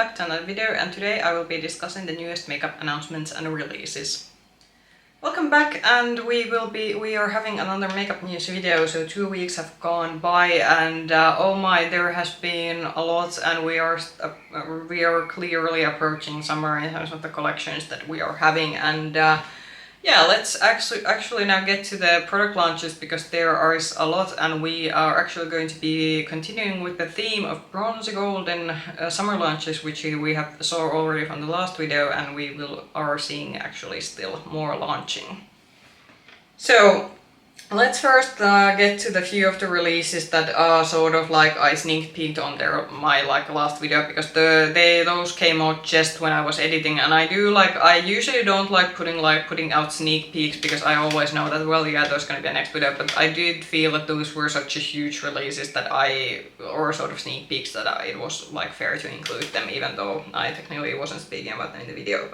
back to another video, and today I will be discussing the newest makeup announcements and releases. Welcome back, and we are having another makeup news video. So 2 weeks have gone by, and oh my, there has been a lot, and we are clearly approaching summer in terms of the collections that we are having. And yeah, let's actually now get to the product launches, because there is a lot, and we are actually going to be continuing with the theme of bronze golden summer launches, which we have saw already from the last video, and we are seeing actually still more launching. So let's first get to the few of the releases that are sort of like I sneak peeked on my last video, because those came out just when I was editing, and I usually don't like putting out sneak peeks, because I always know that, well, yeah, there's gonna be a next video, but I did feel that those were such a huge releases that or sort of sneak peeks, that it was like fair to include them, even though I technically wasn't speaking about them in the video.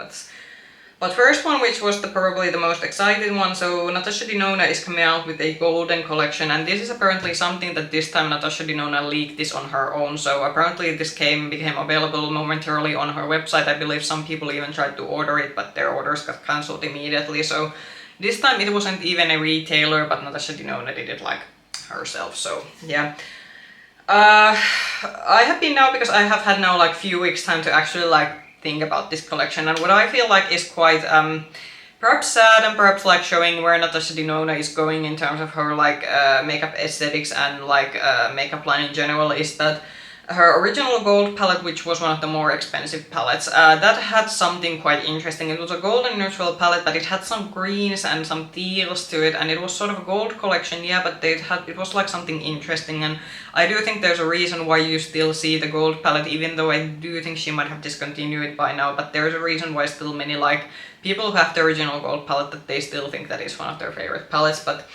But first one, which was probably the most exciting one, so Natasha Denona is coming out with a golden collection, and this is apparently something that this time Natasha Denona leaked this on her own, so apparently this became available momentarily on her website. I believe some people even tried to order it, but their orders got cancelled immediately, so this time it wasn't even a retailer, but Natasha Denona did it like herself, so yeah. I have been now, because I have had now like few weeks time to actually think about this collection, and what I feel like is quite perhaps sad, and perhaps like showing where Natasha Denona is going in terms of her makeup aesthetics and makeup line in general, is that her original gold palette, which was one of the more expensive palettes, that had something quite interesting. It was a golden neutral palette, but it had some greens and some teals to it, and it was sort of a gold collection, yeah, but it was like something interesting, and I do think there's a reason why you still see the gold palette, even though I do think she might have discontinued it by now, but there's a reason why still many people who have the original gold palette, that they still think that is one of their favorite palettes. But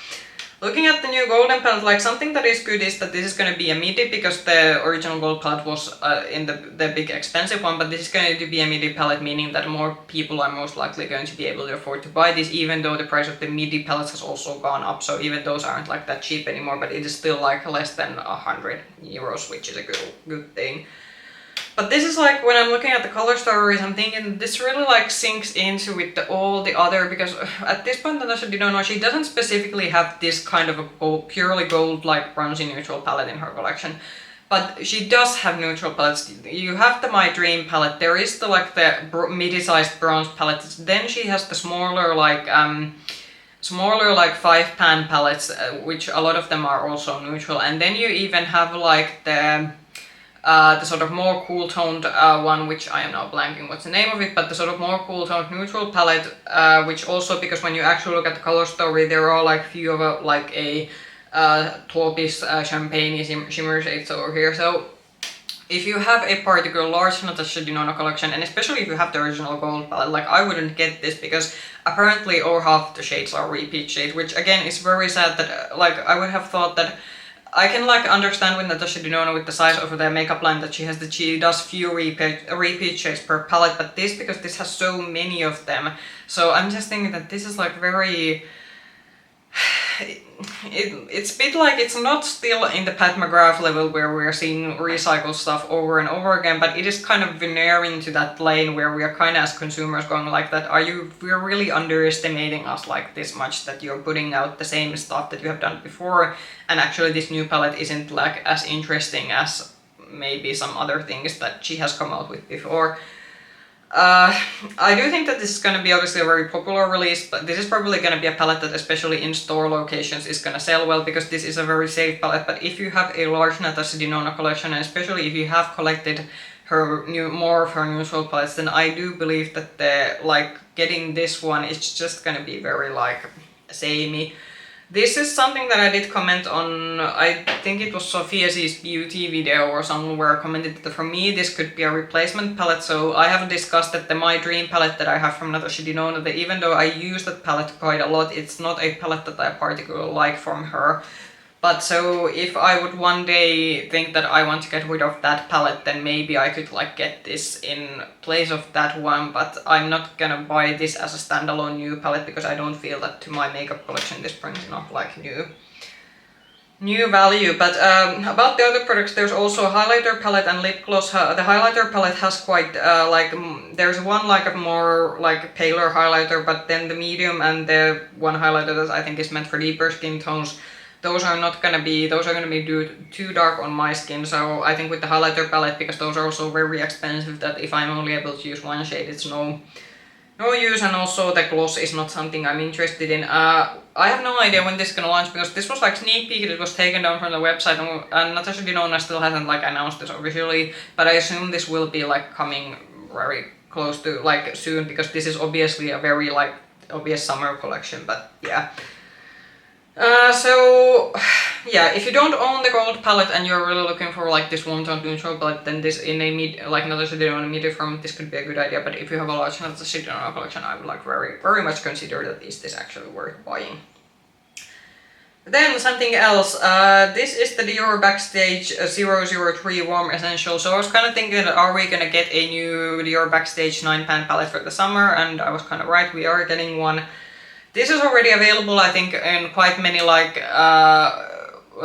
looking at the new golden palette, something that is good is that this is going to be a midi, because the original gold palette was in the big expensive one, but this is going to be a midi palette, meaning that more people are most likely going to be able to afford to buy this, even though the price of the midi palettes has also gone up, so even those aren't that cheap anymore, but it is still less than €100, which is a good thing. But this is when I'm looking at the color stories, I'm thinking this really sinks into with all the other, because at this point Natasha Denona, she doesn't specifically have this kind of a purely gold bronzy neutral palette in her collection, but she does have neutral palettes. You have the My Dream palette, there is the the midi-sized bronze palette, then she has the smaller 5-pan palettes, which a lot of them are also neutral, and then you even have the sort of more cool toned one, which I am now blanking what's the name of it, but the sort of more cool toned neutral palette, which also, because when you actually look at the color story, there are few of a taupish champagne shimmer shades over here. So if you have a particular large Natasha Denona collection, and especially if you have the original gold palette, I wouldn't get this, because apparently over half the shades are repeat shades, which again is very sad. That I would have thought that I can understand with Natasha Denona, with the size of their makeup line, that she does few repeat shades per palette, but because this has so many of them, so I'm just thinking that this is very it's a bit it's not still in the Pat McGrath level where we're seeing recycled stuff over and over again, but it is kind of veneering to that lane where we are kind of as consumers going that, we're really underestimating us this much, that you're putting out the same stuff that you have done before, and actually this new palette isn't as interesting as maybe some other things that she has come out with before. I do think that this is going to be obviously a very popular release, but this is probably going to be a palette that, especially in store locations, is going to sell well, because this is a very safe palette. But if you have a large Natasha Denona collection, and especially if you have collected more of her neutral palettes, then I do believe that getting this one is just going to be very samey. This is something that I did comment on, I think it was Sophia's beauty video or somewhere, commented that for me this could be a replacement palette. So I have discussed that the My Dream palette that I have from Natasha Denona, that even though I use that palette quite a lot, it's not a palette that I particularly like from her. But so if I would one day think that I want to get rid of that palette, then maybe I could get this in place of that one, but I'm not gonna buy this as a standalone new palette, because I don't feel that to my makeup collection this brings enough new. new value. But about the other products, there's also a highlighter palette and lip gloss. The highlighter palette has quite there's one like a more like paler highlighter, but then the medium and the one highlighter that I think is meant for deeper skin tones, those are gonna be too dark on my skin. So I think with the highlighter palette, because those are also very expensive, that if I'm only able to use one shade, it's no use. And also the gloss is not something I'm interested in. I have no idea when this is gonna launch, because this was like sneak peek, it was taken down from the website, and Natasha Denona still hasn't like announced this officially, but I assume this will be like coming very close to like soon, because this is obviously a very like obvious summer collection. But yeah. So yeah, if you don't own the gold palette and you're really looking for like this warm tone neutral palette, then this in a like Natasha Denona medium format, this could be a good idea. But if you have a large Natasha Denona collection, I would like very much consider that is this actually worth buying. Then something else, this is the Dior Backstage 003 Warm Essential. So I was kind of thinking that are we gonna get a new Dior Backstage 9-pan palette for the summer, and I was kind of right, we are getting one. This is already available, I think, in quite many like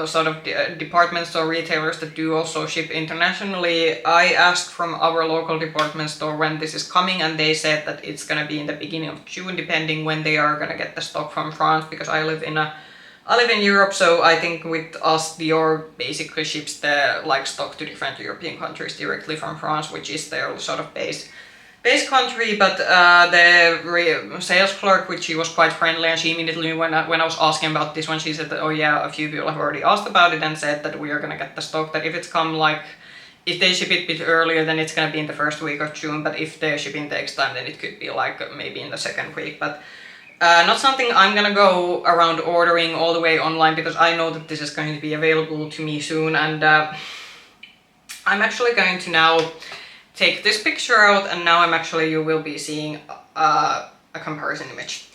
sort of department store retailers that do also ship internationally. I asked from our local department store when this is coming, and they said that it's gonna be in the beginning of June, depending when they are gonna get the stock from France, because I live in Europe, so I think with us Dior basically ships the like stock to different European countries directly from France, which is their sort of base country. But the sales clerk, which she was quite friendly, and she immediately when I was asking about this one, she said that, oh yeah, a few people have already asked about it and said that we are gonna get the stock, that if it's come like, if they ship it a bit earlier, then it's gonna be in the first week of June, but if the shipping takes time, then it could be like maybe in the second week. But not something I'm gonna go around ordering all the way online, because I know that this is going to be available to me soon. And I'm actually going to now take this picture out, and now you will be seeing a comparison image.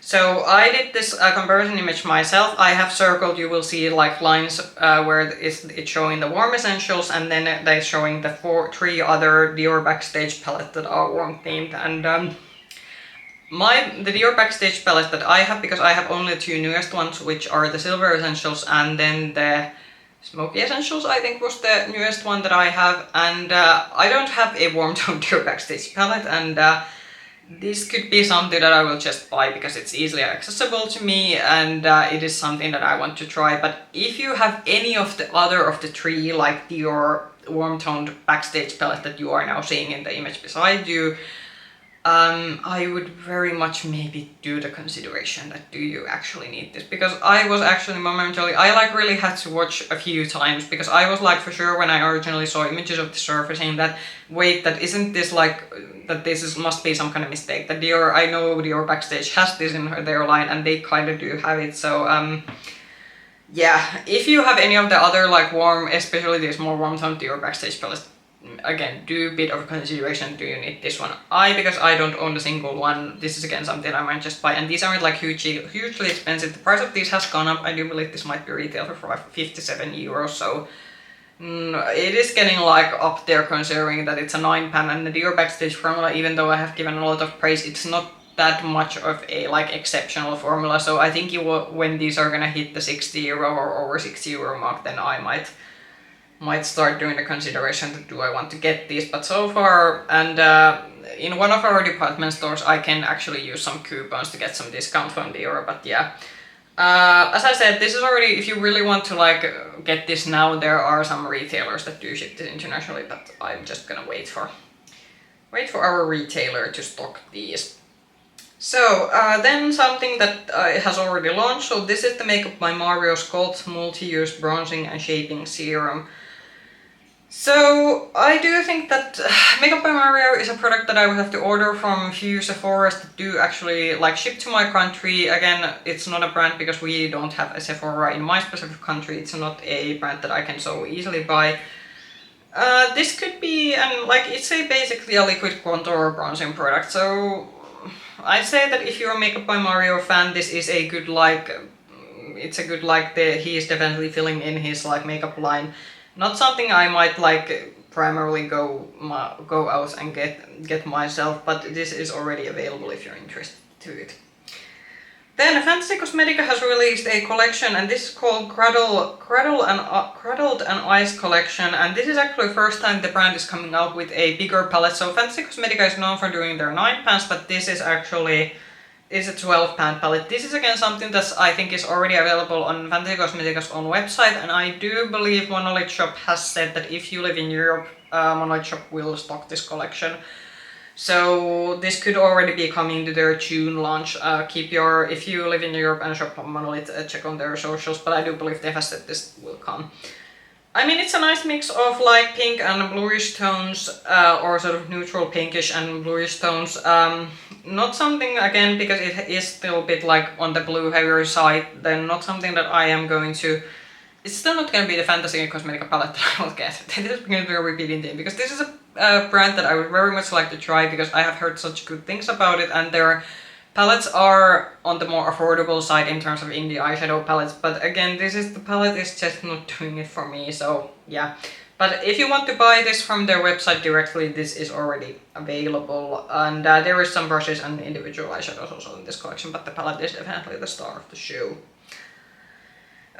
So I did this comparison image myself. I have circled, you will see like lines where it's showing the warm essentials, and then they're showing the 3 other Dior Backstage palettes that are warm themed. And the Dior Backstage palette that I have, because I have only the 2 newest ones, which are the Silver Essentials and then the Smoky Essentials, I think was the newest one that I have. And I don't have a warm tone Dior Backstage palette, and this could be something that I will just buy because it's easily accessible to me, and it is something that I want to try. But if you have any of the other of the 3 like Dior warm toned Backstage palette that you are now seeing in the image beside you, I would very much maybe do the consideration that do you actually need this, because I was actually momentarily, I like really had to watch a few times, because I was like for sure when I originally saw images of the surfacing that wait, that isn't this like, that this is must be some kind of mistake, that Dior, I know Dior Backstage has this in their line and they kind of do have it. So yeah, if you have any of the other like warm, especially these more warm toned Dior Backstage palettes, again, do a bit of consideration, do you need this one? because I don't own a single one, this is again something I might just buy, and these aren't like hugely expensive. The price of these has gone up. I do believe this might be retail for 57 euros, so it is getting like up there considering that it's a 9-pan, and the Dior Backstage formula, even though I have given a lot of praise, it's not that much of a like exceptional formula. So I think when these are gonna hit the 60 euro or over 60 euro mark, then I might start doing the consideration that do I want to get these. But so far, and in one of our department stores I can actually use some coupons to get some discount from Dior. But yeah, as I said, this is already, if you really want to like get this now, there are some retailers that do ship this internationally, but I'm just gonna wait for our retailer to stock these. So then something that has already launched, so this is the Makeup by Mario Sculpt Multi-Use Bronzing and Shaping Serum. So I do think that Makeup by Mario is a product that I would have to order from a few Sephoras that do actually like ship to my country. Again, it's not a brand because we don't have a Sephora in my specific country. It's not a brand that I can so easily buy. This could be, and like it's basically a liquid contour bronzing product. So I'd say that if you're a Makeup by Mario fan, this is a good like, it's a good like, he is definitely filling in his like makeup line. Not something I might like primarily go out and get myself, but this is already available if you're interested to it. Then Fantasy Cosmetica has released a collection, and this is called Cradled and Ice collection, and this is actually the first time the brand is coming out with a bigger palette. So Fantasy Cosmetica is known for doing their 9 pans, but this is actually a 12 pan palette. This is again something that I think is already available on Fantasy Cosmetica's own website, and I do believe Monolith Shop has said that if you live in Europe, Monolith Shop will stock this collection. So this could already be coming to their June launch. If you live in Europe and shop on Monolith, check on their socials, but I do believe they have said this will come. I mean, it's a nice mix of like pink and bluish tones, or sort of neutral pinkish and bluish tones. Not something, again, because it is still a bit like on the blue heavier side, then not something that I am going to... It's still not going to be the Fantasy Cosmetica palette that I will get. This is going to be a repeating thing, because this is a brand that I would very much like to try, because I have heard such good things about it, and their palettes are on the more affordable side in terms of indie eyeshadow palettes, but again, the palette is just not doing it for me, so yeah. But if you want to buy this from their website directly, this is already available, and there is some brushes and individual eyeshadows also in this collection, but the palette is definitely the star of the show.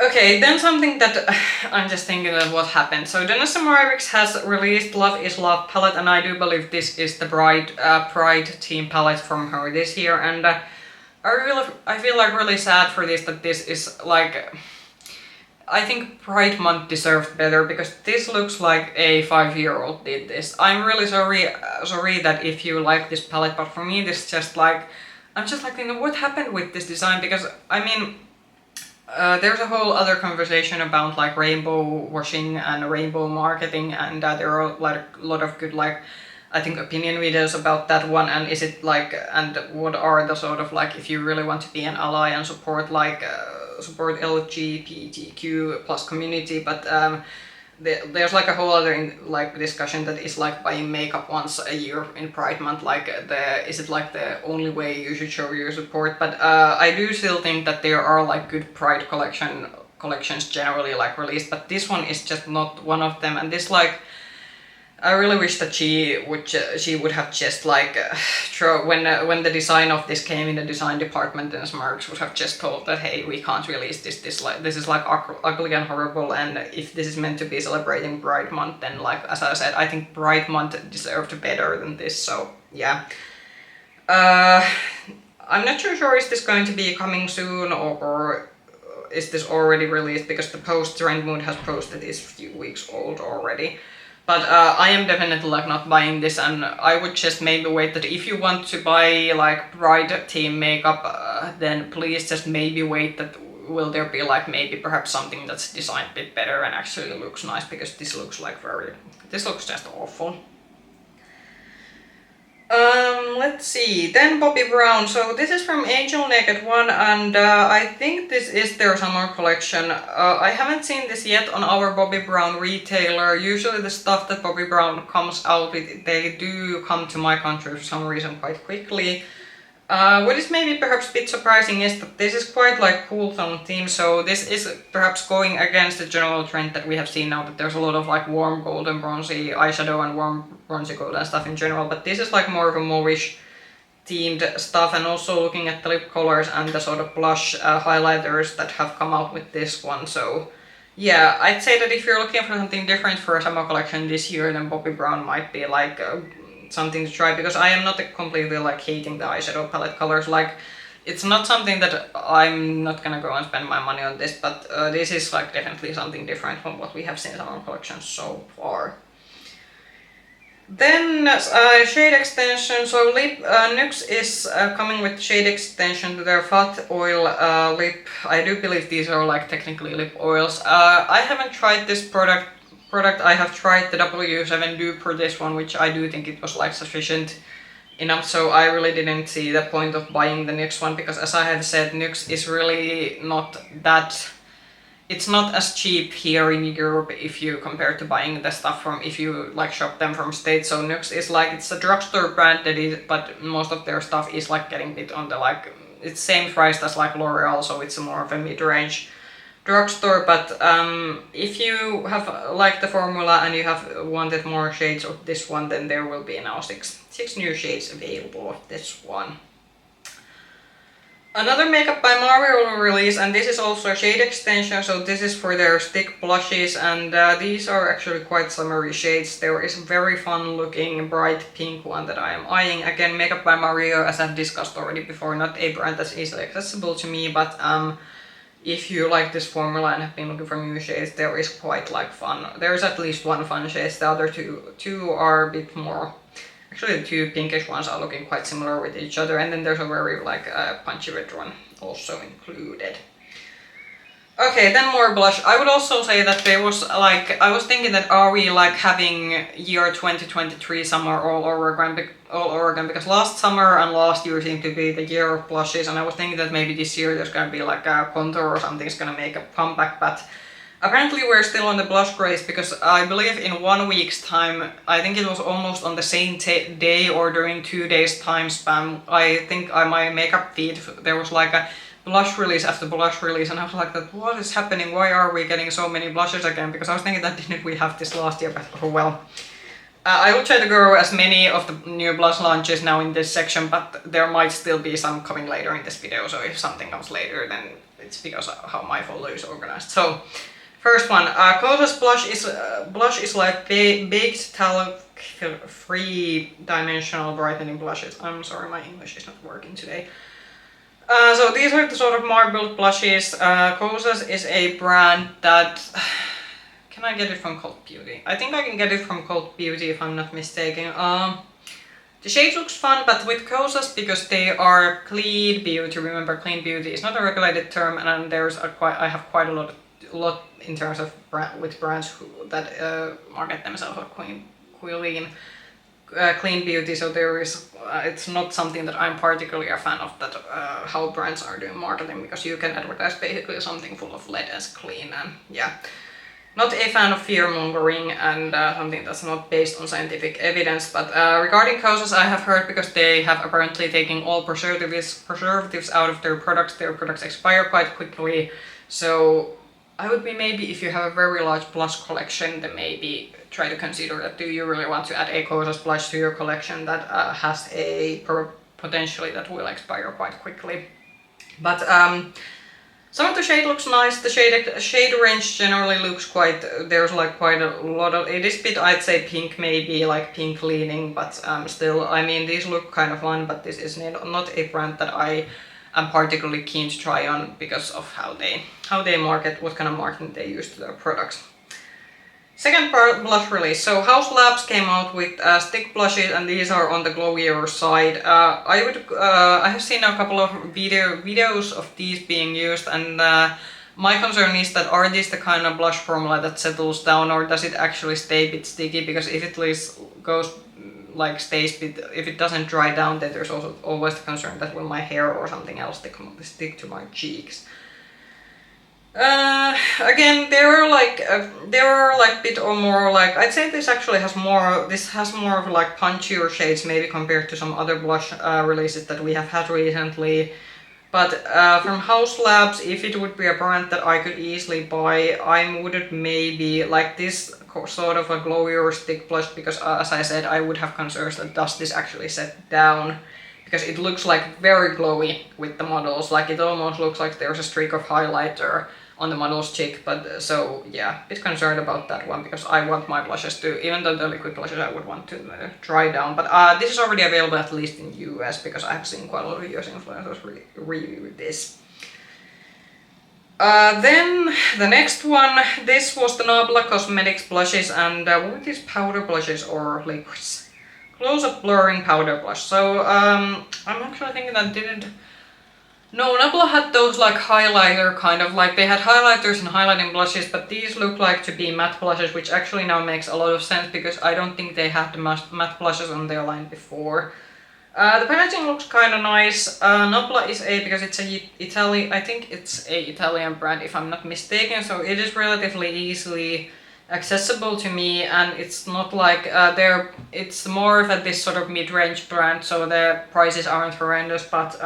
Okay, then something that I'm just thinking of what happened. So Danessa Myricks has released Love is Love palette, and I do believe this is the Pride team palette from her this year, and I feel like really sad for this, that this is like... I think Pride month deserved better, because this looks like a 5-year-old did this. I'm really sorry that if you like this palette, but for me this just like... I'm just like thinking, what happened with this design? Because I mean... there's a whole other conversation about like rainbow washing and rainbow marketing, and there are like a lot of good like I think opinion videos about that one, and is it like, and what are the sort of like, if you really want to be an ally and support like support LGBTQ plus community, but there's like a whole other like discussion that is like buying makeup once a year in Pride month, like is it like the only way you should show your support? But I do still think that there are like good Pride collections generally like released, but this one is just not one of them, and this like I really wish that she would have just like when the design of this came in the design department, and Myricks would have just told that, hey, we can't release this is like ugly and horrible, and if this is meant to be celebrating Pride month, then like as I said, I think Pride month deserved better than this. So yeah, I'm not too sure is this going to be coming soon, or is this already released, because the post Trend Mood has posted is a few weeks old already. But I am definitely like not buying this, and I would just maybe wait that if you want to buy like Pride team makeup, then please just maybe wait that will there be like maybe perhaps something that's designed a bit better and actually looks nice, because this looks like this looks just awful. Let's see, then Bobbi Brown. So this is from Angel Naked One, and I think this is their summer collection. I haven't seen this yet on our Bobbi Brown retailer. Usually the stuff that Bobbi Brown comes out with, they do come to my country for some reason quite quickly. What is maybe perhaps a bit surprising is that this is quite like cool tone theme, so this is perhaps going against the general trend that we have seen now, that there's a lot of like warm golden bronzy eyeshadow and warm bronzy golden stuff in general, but this is like more of a mauvish themed stuff, and also looking at the lip colors and the sort of blush highlighters that have come out with this one. So yeah, I'd say that if you're looking for something different for a summer collection this year, then Bobbi Brown might be like something to try, because I am not completely like hating the eyeshadow palette colors. Like, it's not something that I'm not gonna go and spend my money on this, but this is like definitely something different from what we have seen in our collection so far. Then shade extension. So NYX is coming with shade extension to their fat oil lip. I do believe these are like technically lip oils. I haven't tried this product. I have tried the W7 dupe for this one, which I do think it was like sufficient enough, so I really didn't see the point of buying the NYX one, because as I have said, NYX is really not that... It's not as cheap here in Europe if you compare to buying the stuff from, if you like shop them from States. So NYX is like, it's a drugstore brand that is, but most of their stuff is like getting a bit on the like, it's same price as like L'Oreal, so it's more of a mid-range drugstore. But if you have liked the formula and you have wanted more shades of this one, then there will be now six new shades available of this one. Another Makeup by Mario release, and this is also a shade extension, so this is for their stick blushes, and these are actually quite summery shades. There is a very fun looking bright pink one that I am eyeing. Again, Makeup by Mario, as I've discussed already before, not a brand that's easily accessible to me, but if you like this formula and have been looking for new shades, there is quite like fun. There is at least one fun shade. The other two are a bit more. Actually, the two pinkish ones are looking quite similar with each other, and then there's a very like punchy red one also included. Okay, then more blush. I would also say that there was like, I was thinking that are we like having year 2023 summer all over again, because last summer and last year seemed to be the year of blushes, and I was thinking that maybe this year there's gonna be like a contour or something's gonna make a comeback, but apparently we're still on the blush craze, because I believe in 1 week's time, I think it was almost on the same day or during 2 days time span, I think on my makeup feed there was like a blush release after blush release, and I was like, what is happening? Why are we getting so many blushes again? Because I was thinking that didn't we have this last year, but oh well. I will try to go as many of the new blush launches now in this section, but there might still be some coming later in this video, so if something comes later then it's because of how my folder is organized. So first one, Kosas blush is like baked talc-free dimensional brightening blushes. I'm sorry, my English is not working today. So these are the sort of marbled blushes. Kosas is a brand that... Can I get it from Cult Beauty? I think I can get it from Cult Beauty if I'm not mistaken. The shade looks fun, but with Kosas, because they are clean beauty, remember clean beauty is not a regulated term, and I have quite a lot in terms of with brands that market themselves as clean beauty, so there is it's not something that I'm particularly a fan of, that how brands are doing marketing, because you can advertise basically something full of lead as clean, and yeah, not a fan of fear mongering and something that's not based on scientific evidence. But regarding Kosas, I have heard, because they have apparently taken all preservatives out of their products expire quite quickly, so I would be maybe, if you have a very large blush collection, then maybe try to consider that. Do you really want to add a Kosas blush to your collection that has a potentially that will expire quite quickly? But some of the shade looks nice. The shade range generally looks quite, there's like quite a lot of, it is a bit, I'd say pink, maybe like pink leaning, but still, I mean, these look kind of fun, but this is not a brand that I am particularly keen to try on because of how they market, what kind of marketing they use to their products. Second blush release. So Haus Labs came out with stick blushes, and these are on the glowier side. I have seen a couple of videos of these being used, and my concern is that are these the kind of blush formula that settles down, or does it actually stay a bit sticky? Because if it if it doesn't dry down, then there's also always the concern that will my hair or something else stick to my cheeks. Again, there are like bit or more like, I'd say this actually has more, this has more of like punchier shades maybe compared to some other blush releases that we have had recently. But from Haus Labs, if it would be a brand that I could easily buy, I wouldn't maybe like this sort of a glowier stick blush, because as I said, I would have concerns that does this actually set down, because it looks like very glowy with the models, like it almost looks like there's a streak of highlighter on the model's cheek. But so yeah, a bit concerned about that one, because I want my blushes to, even though the liquid blushes I would want to dry down. But this is already available at least in US, because I have seen quite a lot of US influencers review this. Then the next one, this was the NABLA Cosmetics blushes, and what were these, powder blushes or liquids? Close-up blurring powder blush. So I'm actually thinking that no, NABLA had those like highlighter kind of, like they had highlighters and highlighting blushes, but these look like to be matte blushes, which actually now makes a lot of sense, because I don't think they had the matte blushes on their line before. The packaging looks kind of nice. NABLA is because it's I think it's a Italian brand if I'm not mistaken, so it is relatively easily accessible to me, and it's not like it's more of this sort of mid-range brand, so the prices aren't horrendous, but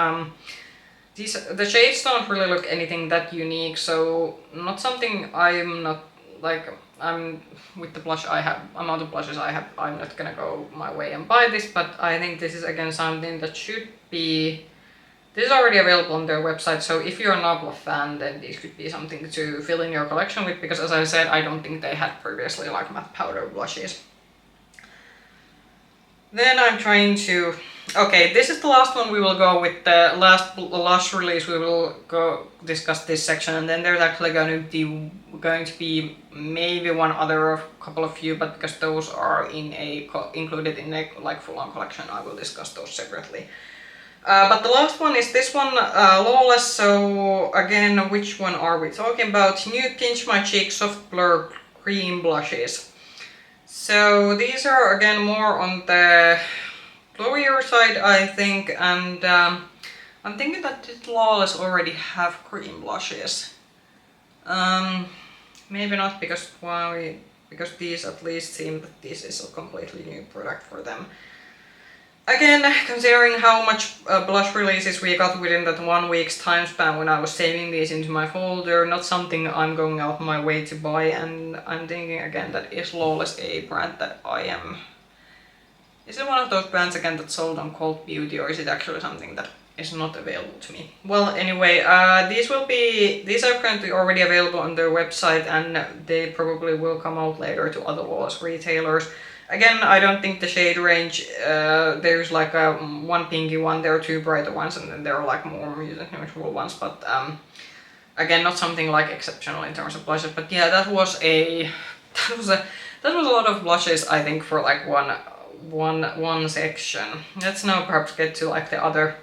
the shades don't really look anything that unique, so not something I'm with the blush amount of blushes I have, I'm not gonna go my way and buy this, but I think this is again something that should be This is already available on their website, so if you're a NABLA fan, then these could be something to fill in your collection with, because as I said, I don't think they had previously like matte powder blushes. Then I'm trying to... Okay, this is the last one we will go with, the last Lush release. We will go discuss this section, and then there's actually going to be maybe one other couple of few, but because those are included in a like full-on collection, I will discuss those separately. But the last one is this one, Lawless. So again, which one are we talking about? Nude Pinch My Cheek Soft Blur Cream Blushes. So these are again more on the glowier side, I think, and I'm thinking that this Lawless already have cream blushes. Maybe not, because these at least seem that this is a completely new product for them. Again, considering how much blush releases we got within that 1 week's time span when I was saving these into my folder, not something I'm going out my way to buy, and I'm thinking again that is Lawless a brand that I am... Is it one of those brands again that's sold on Cult Beauty, or is it actually something that is not available to me? Well, anyway, these are currently already available on their website, and they probably will come out later to other Lawless retailers. Again, I don't think the shade range, there's like one pinky one, there are two brighter ones, and then there are like more muted neutral ones, but again, not something like exceptional in terms of blushes. But yeah, that was a lot of blushes, I think, for like one section. Let's now perhaps get to like the other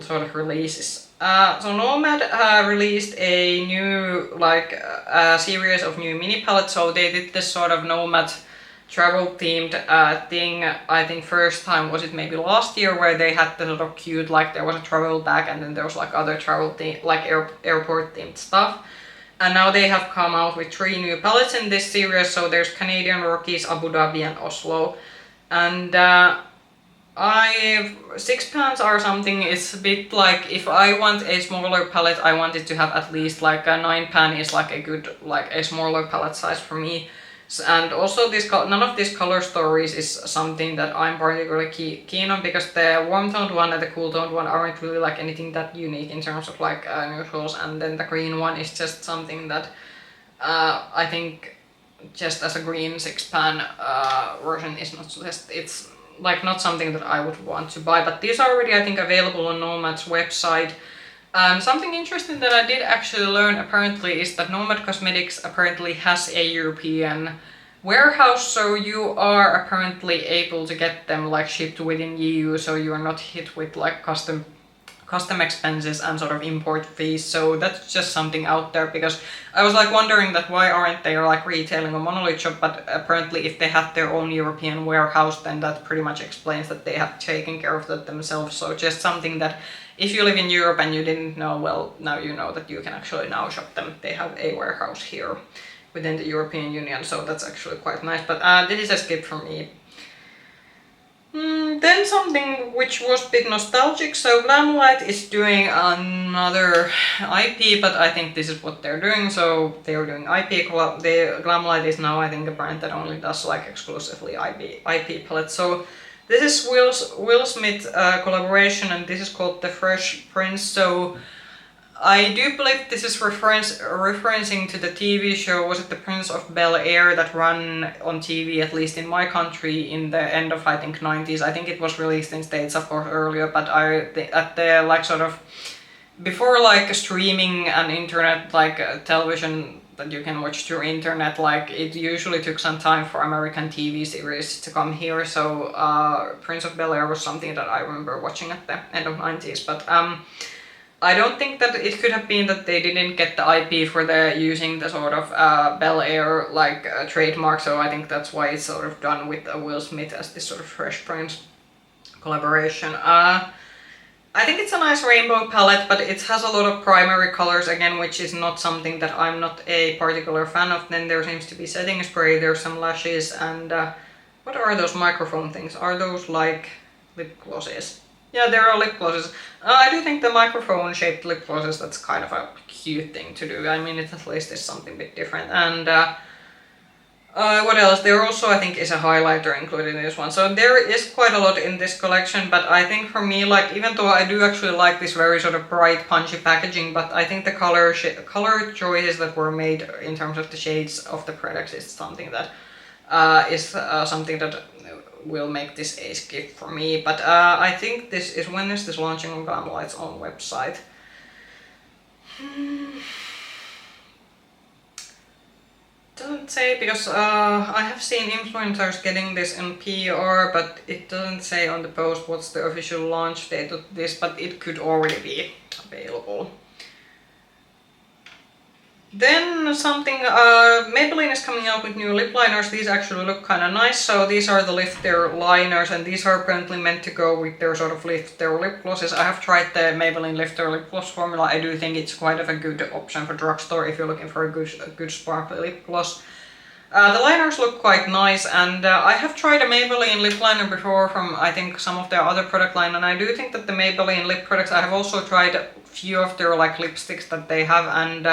sort of releases. So Nomad released a new series of new mini palettes. So they did this sort of Nomad travel themed thing. I think first time was it maybe last year, where they had the sort of cute, like there was a travel bag and then there was like other travel theme, like airport themed stuff. And now they have come out with 3 new palettes in this series. So there's Canadian Rockies, Abu Dhabi and Oslo. And £6 or something is a bit like, if I want a smaller palette, I want it to have at least like a 9 is like a good, like a smaller palette size for me. And also none of these color stories is something that I'm particularly keen on, because the warm toned one and the cool toned one aren't really like anything that unique in terms of like neutrals, and then the green one is just something that I think just as a green 6 pan version is not just, it's like not something that I would want to buy. But these are already, I think, available on Nomad's website. Something interesting that I did actually learn apparently is that Nomad Cosmetics apparently has a European warehouse, so you are apparently able to get them like shipped within EU, so you are not hit with like custom expenses and sort of import fees. So that's just something out there, because I was like wondering that why aren't they like retailing a monolith shop, but apparently if they have their own European warehouse, then that pretty much explains that they have taken care of that themselves. So just something that if you live in Europe and you didn't know, well, now you know that you can actually now shop them. They have a warehouse here within the European Union, so that's actually quite nice. But this is a skip from me. Then something which was a bit nostalgic. So Glamlite is doing another IP, but I think this is what they're doing. So they're doing IP. Glamlite is now, I think, a brand that only does like exclusively IP palettes. So this is Will Smith collaboration, and this is called The Fresh Prince. So I do believe this is referencing to the TV show, was it The Prince of Bel-Air, that ran on TV, at least in my country, in the end of, I think, 90s. I think it was released in States, of course, earlier, but at the like sort of before like streaming and internet, like television that you can watch through internet, like it usually took some time for American TV series to come here. So Prince of Bel-Air was something that I remember watching at the end of 90s, but I don't think that it could have been that they didn't get the IP for using the sort of Bel-Air like trademark, so I think that's why it's sort of done with Will Smith as this sort of Fresh Prince collaboration. I think it's a nice rainbow palette, but it has a lot of primary colors again, which is not something that I'm not a particular fan of. Then there seems to be setting spray, there's some lashes, and what are those microphone things? Are those like lip glosses? Yeah, there are lip glosses. I do think the microphone shaped lip glosses, that's kind of a cute thing to do. I mean, it at least is something a bit different. And What else? There also, I think, is a highlighter included in this one. So there is quite a lot in this collection, but I think for me, like, even though I do actually like this very sort of bright, punchy packaging, but I think the color choices that were made in terms of the shades of the products is something that something that will make this a skip for me. But I think this is, when is this launching on Glamlite's own website? Doesn't say, because I have seen influencers getting this in PR, but it doesn't say on the post what's the official launch date of this, but it could already be available. Then something, Maybelline is coming out with new lip liners. These actually look kind of nice. So these are the Lift Their liners, and these are apparently meant to go with their sort of Lift Their lip glosses. I have tried the Maybelline Lift Their lip gloss formula. I do think it's quite of a good option for drugstore if you're looking for a good sparkly lip gloss. The liners look quite nice, and I have tried a Maybelline lip liner before from, I think, some of their other product line, and I do think that the Maybelline lip products, I have also tried a few of their like lipsticks that they have, and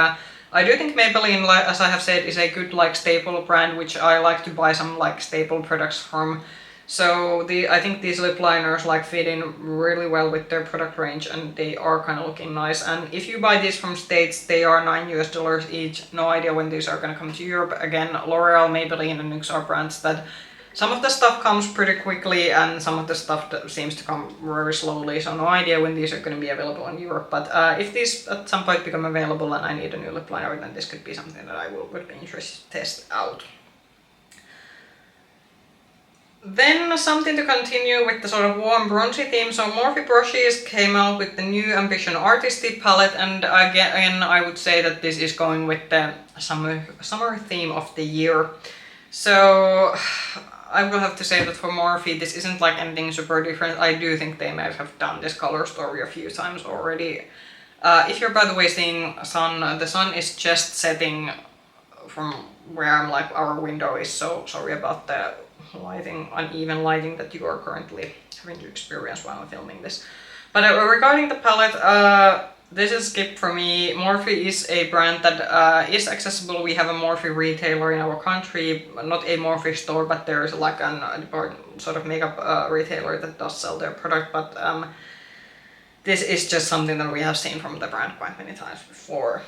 I do think Maybelline, as I have said, is a good like staple brand, which I like to buy some like staple products from. So I think these lip liners like fit in really well with their product range, and they are kind of looking nice. And if you buy these from States, they are $9 each. No idea when these are going to come to Europe. Again, L'Oreal, Maybelline, and NYX are brands that some of the stuff comes pretty quickly, and some of the stuff that seems to come very slowly, so no idea when these are going to be available in Europe. But if these at some point become available and I need a new lip liner, then this could be something that I would be interested to test out. Then something to continue with the sort of warm bronzy theme. So Morphe brushes came out with the new Ambition Artistry palette, and again I would say that this is going with the summer theme of the year. So I will have to say that for Morphe, this isn't like anything super different. I do think they might have done this color story a few times already. If you're, by the way, seeing the sun is just setting from where I'm, like, our window is, so sorry about the uneven lighting that you are currently having to experience while I'm filming this. But regarding the palette, this is a skip for me. Morphe is a brand that is accessible. We have a Morphe retailer in our country, not a Morphe store, but there's like a sort of makeup retailer that does sell their product. But this is just something that we have seen from the brand quite many times before.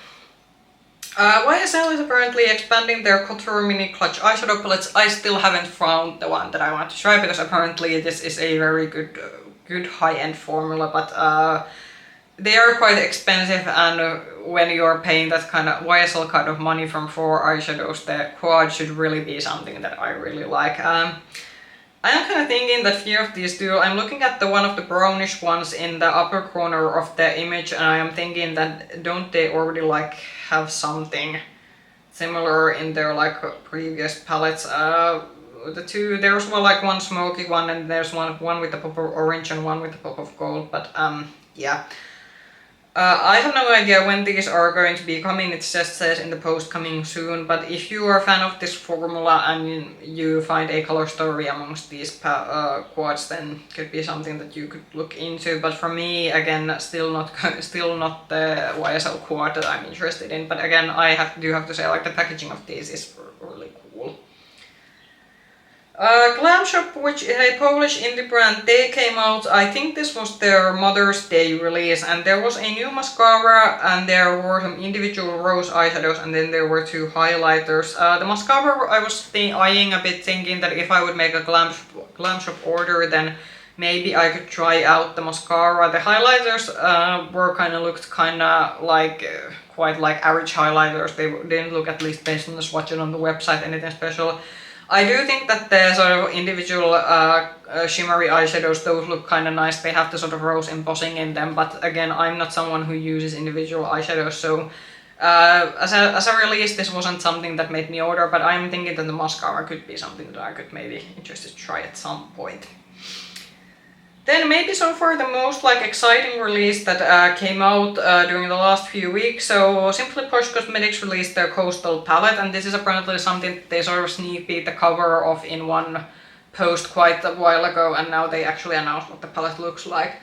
YSL is apparently expanding their Couture Mini Clutch eyeshadow palettes. I still haven't found the one that I want to try, because apparently this is a very good high-end formula, but they are quite expensive, and when you're paying that kind of YSL kind of money from 4 eyeshadows, the quad should really be something that I really like. I am kind of thinking that few of these do. I'm looking at the one of the brownish ones in the upper corner of the image, and I am thinking that don't they already like have something similar in their like previous palettes. There's one smoky one, and there's one with a pop of orange and one with a pop of gold, but yeah. I have no idea when these are going to be coming. It just says in the post coming soon, but if you are a fan of this formula and you find a color story amongst these quads, then it could be something that you could look into. But for me, again, still not the YSL quad that I'm interested in. But again, do have to say, like, the packaging of these is really cool. GlamShop, which is a Polish indie brand, they came out, I think this was their Mother's Day release, and there was a new mascara, and there were some individual rose eyeshadows, and then there were 2 highlighters. The mascara I was eyeing a bit, thinking that if I would make a GlamShop order, then maybe I could try out the mascara. The highlighters looked like quite like average highlighters. They didn't look, at least based on the swatching on the website, anything special. I do think that the sort of individual shimmery eyeshadows, those look kind of nice. They have the sort of rose embossing in them, but again, I'm not someone who uses individual eyeshadows, so as a release, this wasn't something that made me order, but I'm thinking that the mascara could be something that I could maybe interested to try at some point. Then maybe so far the most exciting release that came out during the last few weeks. So Simply Posh Cosmetics released their Coastal palette, and this is apparently something that they sort of sneak peeked the cover of in one post quite a while ago, and now they actually announced what the palette looks like.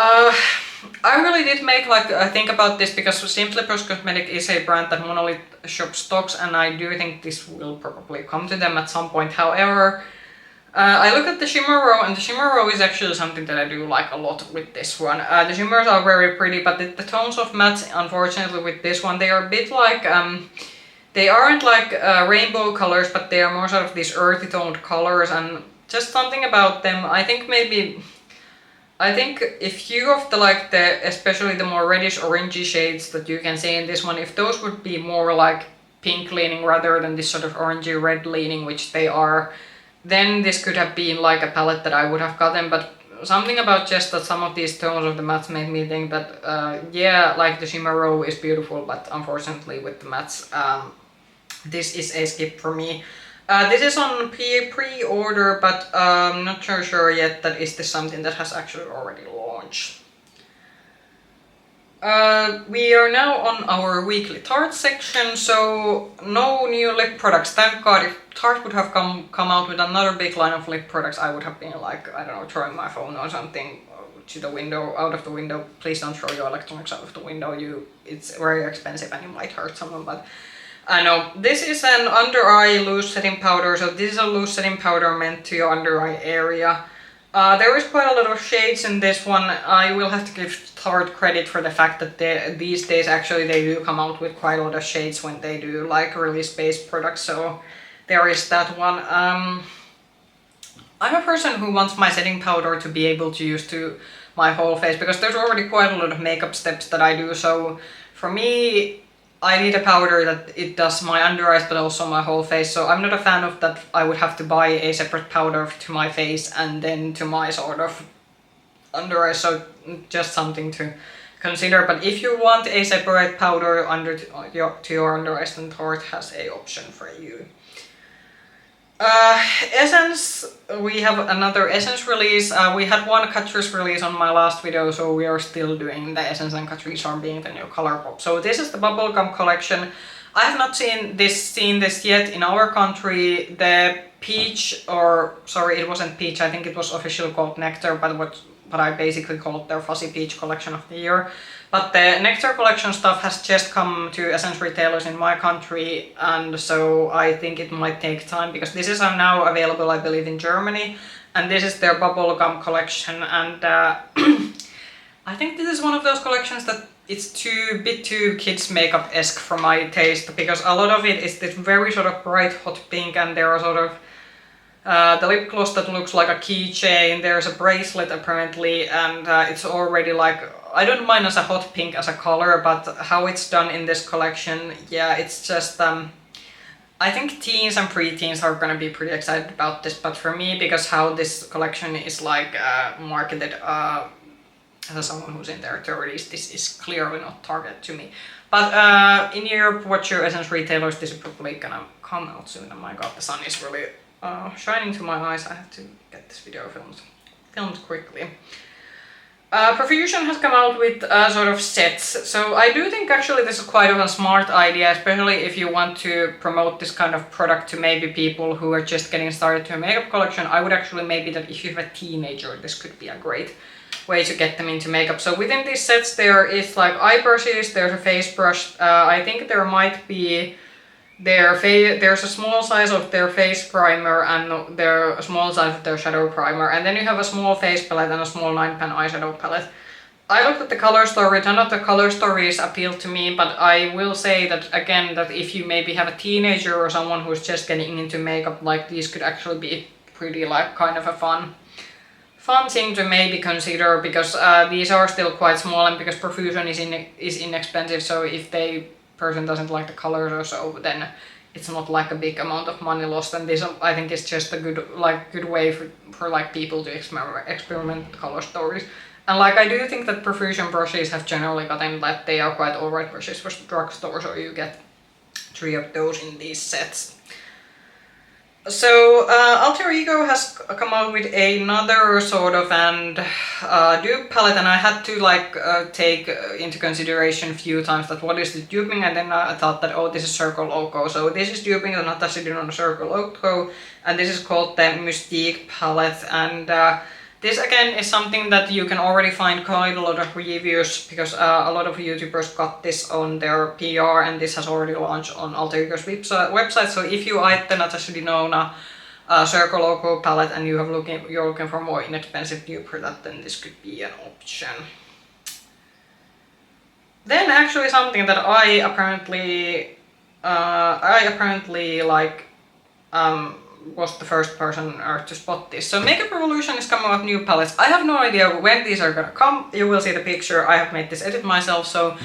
I really did make like think about this because Simply Posh Cosmetic is a brand that Monolith Shop stocks, and I do think this will probably come to them at some point. However, I look at the shimmer row, and the shimmer row is actually something that I do like a lot with this one. The shimmers are very pretty, but the tones of mattes, unfortunately with this one, they are a bit like, they aren't like rainbow colors, but they are more sort of these earthy toned colors, and just something about them. I think a few of the like especially the more reddish orangey shades that you can see in this one, if those would be more like pink leaning rather than this sort of orangey red leaning, which they are, then this could have been like a palette that I would have gotten. But something about just that some of these tones of the mattes made me think that yeah, like the shimmer row is beautiful, but unfortunately with the mattes, this is a skip for me. This is on pre-order, but I'm not sure yet that is this something that has actually already launched. We are now on our weekly Tarte section, so no new lip products. Thank God. If Tarte would have come out with another big line of lip products, I would have been like, I don't know, throwing my phone or something to the window, out of the window. Please don't throw your electronics out of the window. It's very expensive and you might hurt someone, but I know. This is an under eye loose setting powder, so this is a loose setting powder meant to your under eye area. There is quite a lot of shades in this one. I will have to give Tarte credit for the fact that these days actually they do come out with quite a lot of shades when they do like release-based products, so there is that one. I'm a person who wants my setting powder to be able to use to my whole face, because there's already quite a lot of makeup steps that I do, so for me I need a powder that it does my under eyes but also my whole face, so I'm not a fan of that I would have to buy a separate powder to my face and then to my sort of under eyes, so just something to consider. But if you want a separate powder to your under eyes, then Tarte has a option for you. Essence, we have another Essence release. We had one Catrice release on my last video, so we are still doing the Essence and Catrice Charm being the new color pop. So this is the Bubblegum collection. I have not seen this yet in our country. The peach, or sorry, it wasn't peach, I think it was officially called Nectar, but I basically called their Fuzzy Peach collection of the year. But the Nectar collection stuff has just come to Essence retailers in my country, and so I think it might take time, because this is now available, I believe, in Germany, and this is their Bubblegum collection, and I think this is one of those collections that it's a bit too kids makeup-esque for my taste, because a lot of it is this very sort of bright hot pink, and there are sort of the lip gloss that looks like a keychain, there's a bracelet apparently, and it's already like, I don't mind as a hot pink as a color, but how it's done in this collection, yeah, it's just, I think teens and pre-teens are gonna be pretty excited about this, but for me, because how this collection is like marketed as someone who's in their 30s, this is clearly not targeted to me. But in Europe, watch your Essence retailers, this is probably gonna come out soon. Oh my god, the sun is really shining to my eyes. I have to get this video filmed quickly. Profusion has come out with sort of sets, so I do think actually this is quite of a smart idea, especially if you want to promote this kind of product to maybe people who are just getting started to a makeup collection. I would actually maybe that if you have a teenager, this could be a great way to get them into makeup. So within these sets there is like eye brushes, there's a face brush, I think there might be there's a small size of their face primer and a small size of their shadow primer, and then you have a small face palette and a small 9-pan eyeshadow palette. I looked at the color story, none of the color stories appeal to me, but I will say that again, that if you maybe have a teenager or someone who's just getting into makeup, like these could actually be pretty like kind of a fun thing to maybe consider, because these are still quite small, and because Profusion is inexpensive, so if person doesn't like the colors or so, then it's not like a big amount of money lost, and this I think is just a good way for like people to experiment with color stories. And like I do think that Profusion brushes have generally gotten that they are quite alright brushes for drugstore, so you get 3 of those in these sets. So Alter Ego has come out with another sort of dupe palette, and I had to like take into consideration a few times that what is the duping, and then I thought that, oh, this is Circle Loco. So this is duping the Natasha Denona Circle Loco, and this is called the Mystique palette, and This again is something that you can already find quite a lot of reviews because a lot of YouTubers got this on their PR, and this has already launched on Alter Ego's website. So if you eye the Natasha Denona Circle Logo palette and you're looking for more inexpensive dupe for that, then this could be an option. Then actually something that I apparently like was the first person to spot this. So Makeup Revolution is coming with new palettes. I have no idea when these are gonna come. You will see the picture. I have made this edit myself. So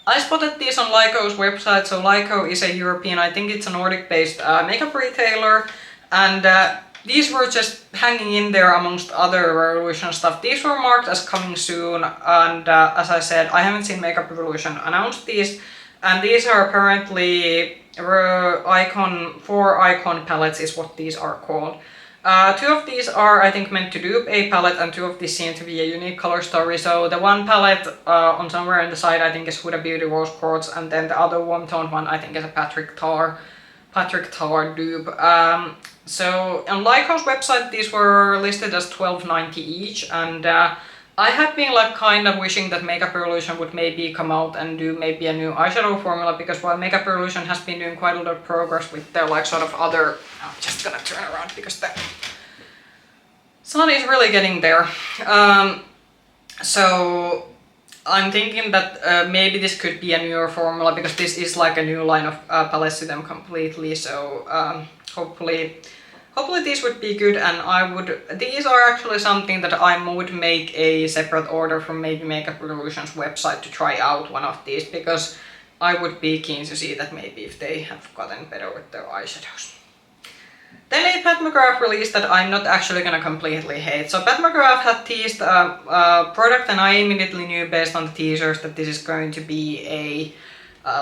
I spotted these on Lyco's website. So Lyco is a European, I think it's a Nordic-based makeup retailer. And these were just hanging in there amongst other Revolution stuff. These were marked as coming soon. And as I said, I haven't seen Makeup Revolution announce these. And these are apparently four icon palettes is what these are called. Two of these are, I think, meant to dupe a palette, and two of these seem to be a unique color story. So the one palette on somewhere on the side, I think, is Huda Beauty Rose Quartz, and then the other one-toned one, I think, is a Patrick Tar dupe. So on Lyco's website, these were listed as $12.90 each, and I had been like kind of wishing that Makeup Revolution would maybe come out and do maybe a new eyeshadow formula, because while Makeup Revolution has been doing quite a lot of progress with their like sort of other... I'm just gonna turn around because the sun is really getting there. So I'm thinking that maybe this could be a newer formula, because this is like a new line of palettes to them completely. So hopefully these would be good, and these are actually something that I would make a separate order from maybe Makeup Revolution's website to try out one of these, because I would be keen to see that maybe if they have gotten better with their eyeshadows. Then a Pat McGrath release that I'm not actually gonna completely hate. So Pat McGrath had teased a product, and I immediately knew based on the teasers that this is going to be a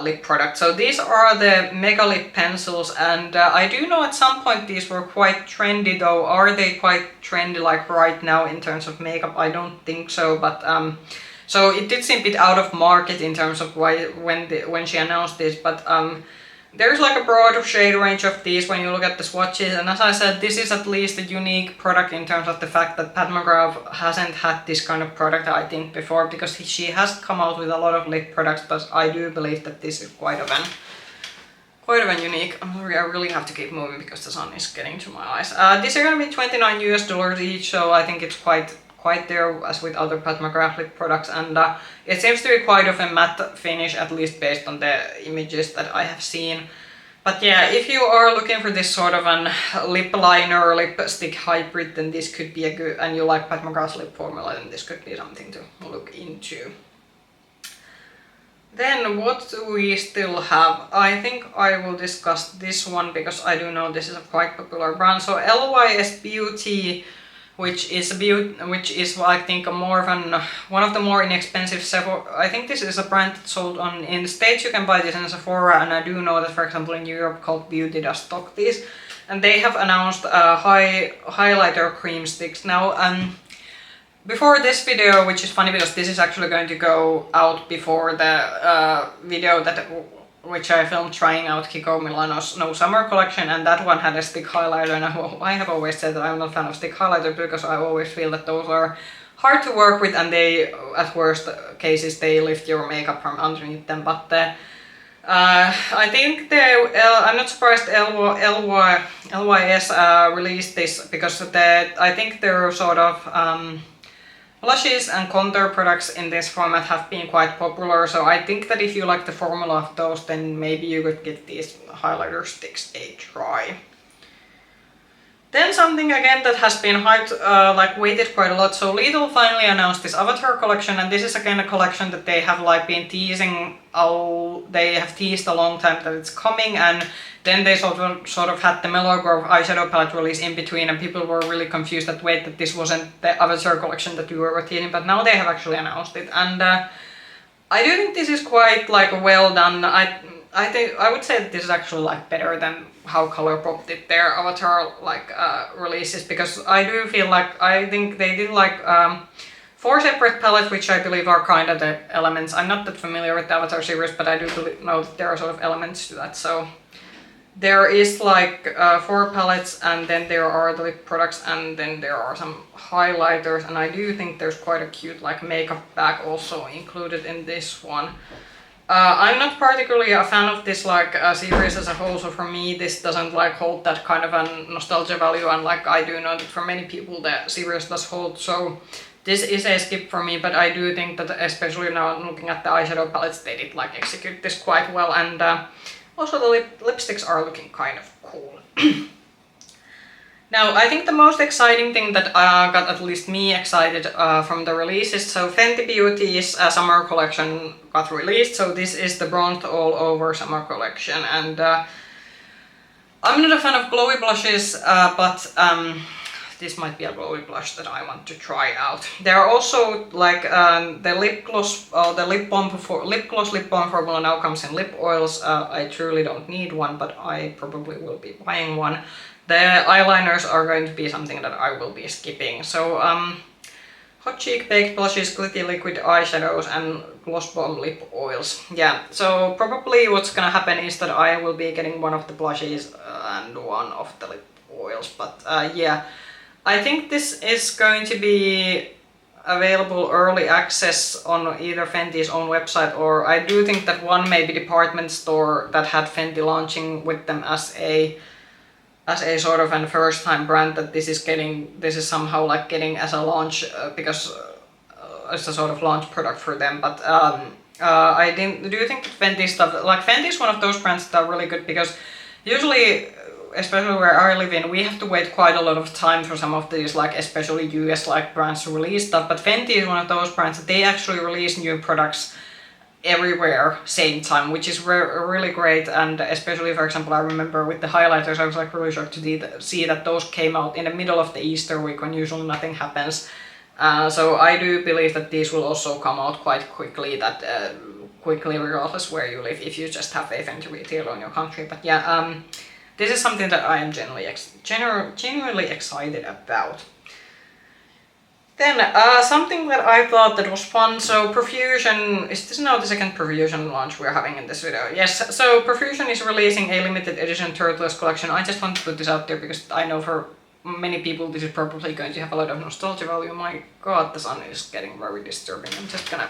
lip product. So these are the Mega Lip Pencils, and I do know at some point these were quite trendy, though. Are they quite trendy like right now in terms of makeup? I don't think so, but so it did seem a bit out of market in terms of when she announced this, but there's like a broad shade range of these when you look at the swatches, and as I said, this is at least a unique product in terms of the fact that Pat McGrath hasn't had this kind of product, I think, before, because she has come out with a lot of lip products, but I do believe that this is quite of an unique. I really have to keep moving because the sun is getting to my eyes. These are gonna be $29 each, so I think it's quite there as with other Pat McGrath lip products, and it seems to be quite of a matte finish, at least based on the images that I have seen. But yeah, if you are looking for this sort of an lip liner, lipstick hybrid, then this could be a good, and you like Pat McGrath's lip formula, then this could be something to look into. Then what do we still have? I think I will discuss this one because I do know this is a quite popular brand. So LYS Beauty, which is I think one of the more inexpensive I think this is a brand that's sold in the States. You can buy this in Sephora, and I do know that, for example, in Europe Cult Beauty does stock these, and they have announced highlighter cream sticks now. Before this video, which is funny because this is actually going to go out before the video which I filmed trying out Kiko Milano's No Summer collection, and that one had a stick highlighter, and I have always said that I'm not a fan of stick highlighters because I always feel that those are hard to work with, and they, at worst cases, they lift your makeup from underneath them. But I think I'm not surprised LYS released this, because I think they're sort of blushes and contour products in this format have been quite popular, so I think that if you like the formula of those, then maybe you could give these highlighter sticks a try. Then something again that has been hyped, waited quite a lot. So Lidl finally announced this Avatar collection, and this is again a collection that they have been teasing. They have teased a long time that it's coming, and then they sort of had the Mellow Grove eyeshadow palette release in between, and people were really confused that that this wasn't the Avatar collection that we were teasing, but now they have actually announced it, and I do think this is quite well done. I would say that this is actually better than how Colourpop did their Avatar releases, because I do feel I think they did 4 separate palettes, which I believe are kind of the elements. I'm not that familiar with the Avatar series, but I do know that there are sort of elements to that. So there is like 4 palettes, and then there are the lip products, and then there are some highlighters, and I do think there's quite a cute like makeup bag also included in this one. I'm not particularly a fan of this like series as a whole, so for me this doesn't like hold that kind of a nostalgia value, and like I do know that for many people the series does hold, so this is a skip for me. But I do think that especially now looking at the eyeshadow palettes, they did like execute this quite well, and also the lipsticks are looking kind of cool. Now, I think the most exciting thing that got at least me excited from the releases, so Fenty Beauty's summer collection got released, so this is the Bronzed All Over summer collection, and I'm not a fan of glowy blushes, but this might be a glowy blush that I want to try out. There are also like the lip gloss, the lip gloss lip balm formula now comes in lip oils. I truly don't need one, but I probably will be buying one. The eyeliners are going to be something that I will be skipping. So hot cheek baked blushes, glitty liquid eyeshadows, and gloss bomb lip oils. Yeah, so probably what's gonna happen is that I will be getting one of the blushes and one of the lip oils. But yeah, I think this is going to be available early access on either Fenty's own website, or I do think that one maybe department store that had Fenty launching with them as a sort of a first time brand, that this is somehow like getting as a launch because it's a sort of launch product for them. But I do think that Fenty stuff, like Fenty is one of those brands that are really good, because usually, especially where I live in, we have to wait quite a lot of time for some of these like especially US like brands to release stuff, but Fenty is one of those brands that they actually release new products everywhere same time, which is really great. And especially, for example, I remember with the highlighters, I was like really shocked to see that those came out in the middle of the Easter week when usually nothing happens. So I do believe that these will also come out quite quickly, quickly regardless where you live, if you just have a Fenty retailer in your country. But yeah, this is something that I am genuinely excited about. Then something that I thought that was fun, so Profusion, is this now the second Profusion launch we're having in this video? Yes, so Profusion is releasing a limited edition Turtles collection. I just want to put this out there because I know for many people this is probably going to have a lot of nostalgia value. My god, the sun is getting very disturbing. I'm just gonna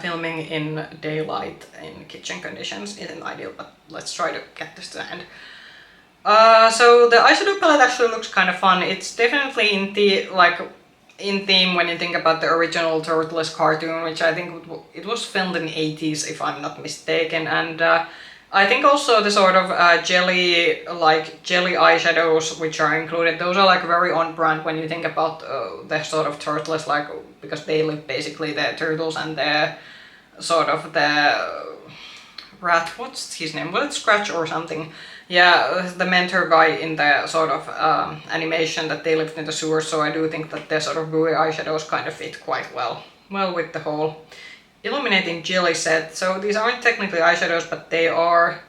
filming in daylight in kitchen conditions isn't ideal, but let's try to get this to the end. So the eyeshadow palette actually looks kind of fun. It's definitely in theme when you think about the original Turtles cartoon, which I think it was filmed in the 80s if I'm not mistaken. And I think also the sort of jelly eyeshadows which are included, those are like very on brand when you think about the sort of Turtles, like because they live basically the turtles and the sort of the rat, what's his name? Well, it's Scratch or something. Yeah, the mentor guy in the sort of animation that they lived in the sewers, so I do think that the sort of gooey eyeshadows kind of fit quite well with the whole illuminating jelly set. So these aren't technically eyeshadows, but they are,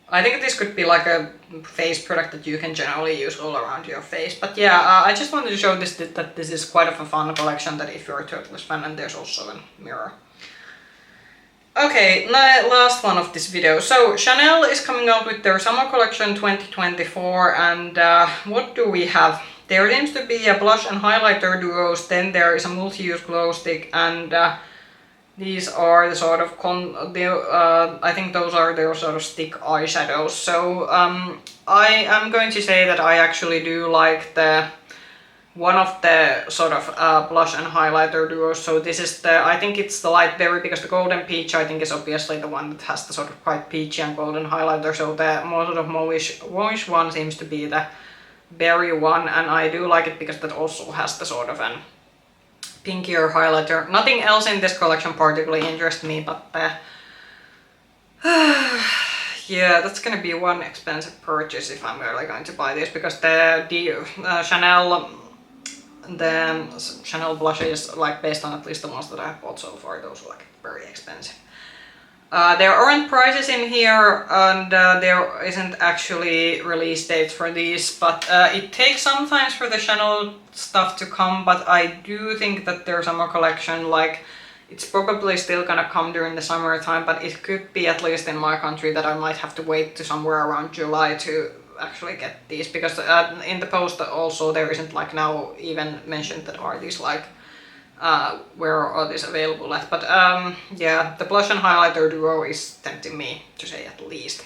I think this could be like a face product that you can generally use all around your face. But yeah, I just wanted to show that this is quite of a fun collection, that if you're a Turtles fan, and there's also a mirror. Okay, last one of this video. So Chanel is coming out with their summer collection 2024, and what do we have? There seems to be a blush and highlighter duos, then there is a multi-use glow stick, and these are the sort of I think those are their sort of stick eyeshadows. So I am going to say that I actually do like one of the sort of blush and highlighter duos. So this is I think it's the light berry, because the golden peach I think is obviously the one that has the sort of quite peachy and golden highlighter. So the more sort of mauvish one seems to be the berry one, and I do like it because that also has the sort of an pinkier highlighter. Nothing else in this collection particularly interests me, but yeah, that's gonna be one expensive purchase if I'm really going to buy this, because the Chanel blushes, like based on at least the ones that I've bought so far, those are like very expensive. There aren't prices in here, and there isn't actually release dates for these, but it takes sometimes for the Chanel stuff to come, but I do think that their summer collection, like It's probably still gonna come during the summertime, but it could be, at least in my country, that I might have to wait to somewhere around July to actually get these, because in the post also there isn't like now even mentioned that are these like where are these available at. But yeah, the blush and highlighter duo is tempting me, to say at least.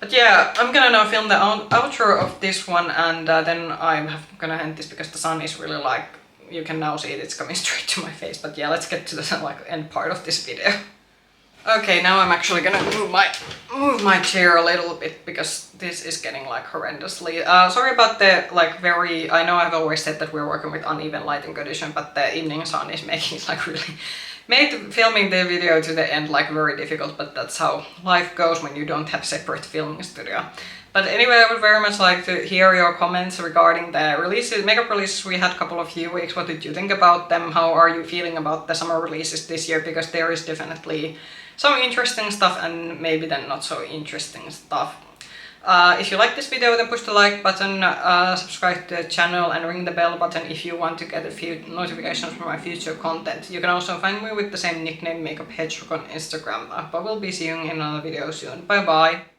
But yeah, I'm gonna now film the outro of this one, and then I'm gonna end this because the sun is really like, you can now see it's coming straight to my face. But yeah, let's get to the like end part of this video. Okay, now I'm actually gonna move my chair a little bit because this is getting like horrendously. Sorry about the like very, I know I've always said that we're working with uneven lighting condition, but the evening sun is making it like really, made filming the video to the end like very difficult, but that's how life goes when you don't have separate filming studio. But anyway, I would very much like to hear your comments regarding the releases, makeup releases we had a couple of few weeks. What did you think about them? How are you feeling about the summer releases this year? Because there is definitely some interesting stuff and maybe then not so interesting stuff. If you like this video, then push the like button, subscribe to the channel and ring the bell button if you want to get a few notifications from my future content. You can also find me with the same nickname, Makeup Hedgehog, on Instagram. But we'll be seeing you in another video soon. Bye bye!